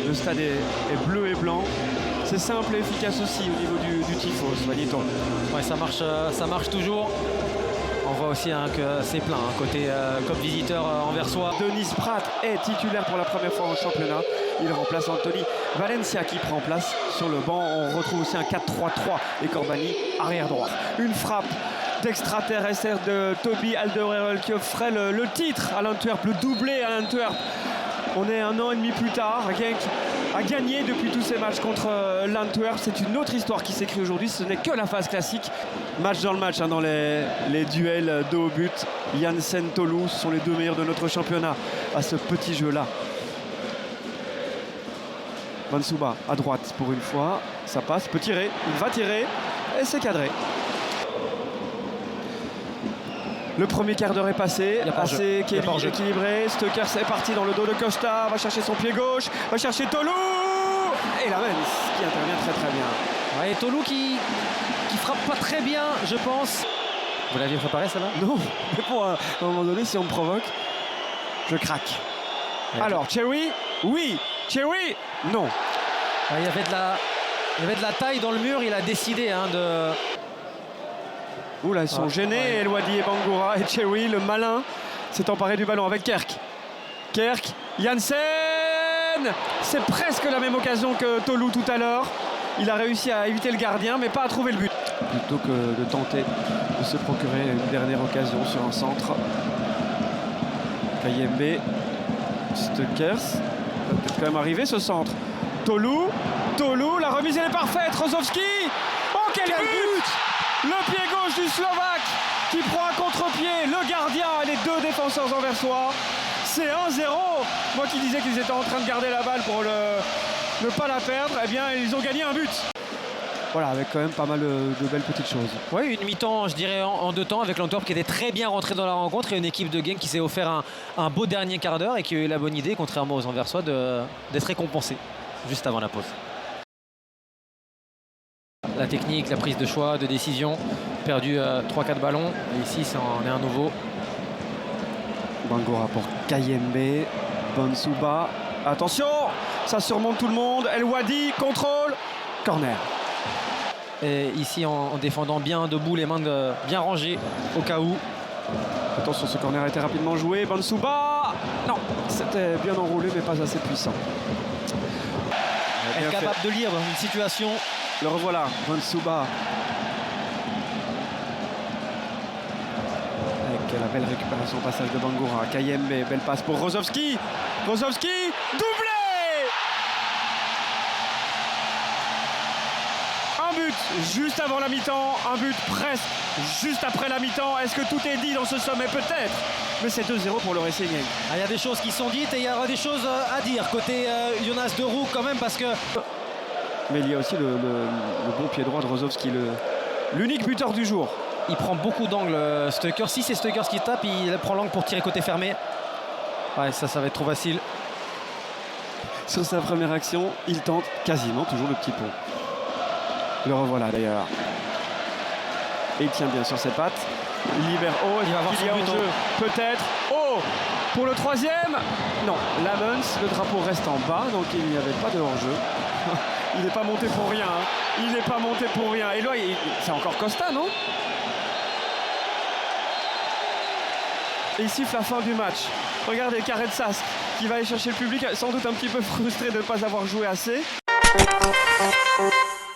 Le stade est bleu et blanc. C'est simple et efficace aussi au niveau du tifo, Vanito. Ouais, ça marche toujours. On voit aussi que c'est plein côté comme visiteur anversois. Denis Pratt est titulaire pour la première fois en championnat. Il remplace Anthony Valencia qui prend place sur le banc. On retrouve aussi un 4-3-3 et Corbani arrière droit. Une frappe d'extraterrestre de Toby Alderweireld qui offrait le titre à l'Antwerp, le doublé à l'Antwerp. On est 1 an et demi plus tard. Genk a gagné depuis tous ces matchs contre l'Antwerp. C'est une autre histoire qui s'écrit aujourd'hui. Ce n'est que la phase classique. Match dans le match, dans les duels de haut but. Janssen, Tolu sont les deux meilleurs de notre championnat à ce petit jeu-là. Mansouba à droite pour une fois. Ça passe, peut tirer. Il va tirer et c'est cadré. Le premier quart d'heure est passé, assez équilibré. Stöckers est parti dans le dos de Costa, va chercher son pied gauche, va chercher Tolu et la Mens qui intervient très très bien. Ouais, Tolu qui frappe pas très bien, je pense. Vous l'aviez préparé celle-là? Non, mais pour à un moment donné, si on me provoque, je craque. Ouais. Alors, Cherry, oui. Cherry, non. Ouais, il y avait de la taille dans le mur, il a décidé de... Ouh là, ils sont gênés, El Wadi et Bangura. Et Cherry, le malin, s'est emparé du ballon avec Kerk. Kerk, Janssen. C'est presque la même occasion que Tolu tout à l'heure. Il a réussi à éviter le gardien, mais pas à trouver le but. Plutôt que de tenter de se procurer une dernière occasion sur un centre. Kayembe, Stöckers. Va peut-être quand même arriver ce centre. Tolu, la remise elle est parfaite. Rozovski. Oh, quel but! Le pied gauche du Slovaque qui prend un contre-pied, le gardien et les deux défenseurs anversois. C'est 1-0. Moi qui disais qu'ils étaient en train de garder la balle pour ne pas la perdre, eh bien ils ont gagné un but. Voilà, avec quand même pas mal de belles petites choses. Oui, une mi-temps, je dirais, en 2 temps, avec l'Antwerp qui était très bien rentré dans la rencontre et une équipe de Genk qui s'est offert un beau dernier quart d'heure et qui a eu la bonne idée, contrairement aux Anversois, d'être récompensé juste avant la pause. La technique, la prise de choix, de décision, perdu 3-4 ballons. Et ici, on est un nouveau. Bangura pour Kayembe, Mansouba. Attention, ça surmonte tout le monde. El Wadi, contrôle, corner. Et ici, en défendant bien debout, les mains bien rangées au cas où. Attention, ce corner a été rapidement joué. Mansouba, non, c'était bien enroulé, mais pas assez puissant. Être capable de lire une situation. Le revoilà, Mansouba. Avec la belle récupération au passage de Bangura. Kayembe, belle passe pour Rozovski. Rozovski, doublé! Un but juste avant la mi-temps, un but presque juste après la mi-temps. Est-ce que tout est dit dans ce sommet? Peut-être, mais c'est 2-0 pour le Racing Genk. Il y a des choses qui sont dites et il y aura des choses à dire côté Jonas de Roux quand même parce que... Mais il y a aussi le bon pied droit de Rozovski, l'unique buteur du jour. Il prend beaucoup d'angles, Stöckers. Si c'est Stöckers qui tape, il prend l'angle pour tirer côté fermé. Ouais, ça va être trop facile. Sur sa première action, il tente quasiment toujours le petit pont. Le revoilà d'ailleurs. Et il tient bien sur ses pattes. Il libère haut. Il va avoir son but en jeu. Peut-être. Oh! Pour le troisième. Non, Lamens, le drapeau reste en bas, donc il n'y avait pas de hors-jeu. Il n'est pas monté pour rien. Il n'est pas monté pour rien. Et là, c'est encore Costa, non? Et il siffle la fin du match. Regardez, Karetsas qui va aller chercher le public, sans doute un petit peu frustré de ne pas avoir joué assez.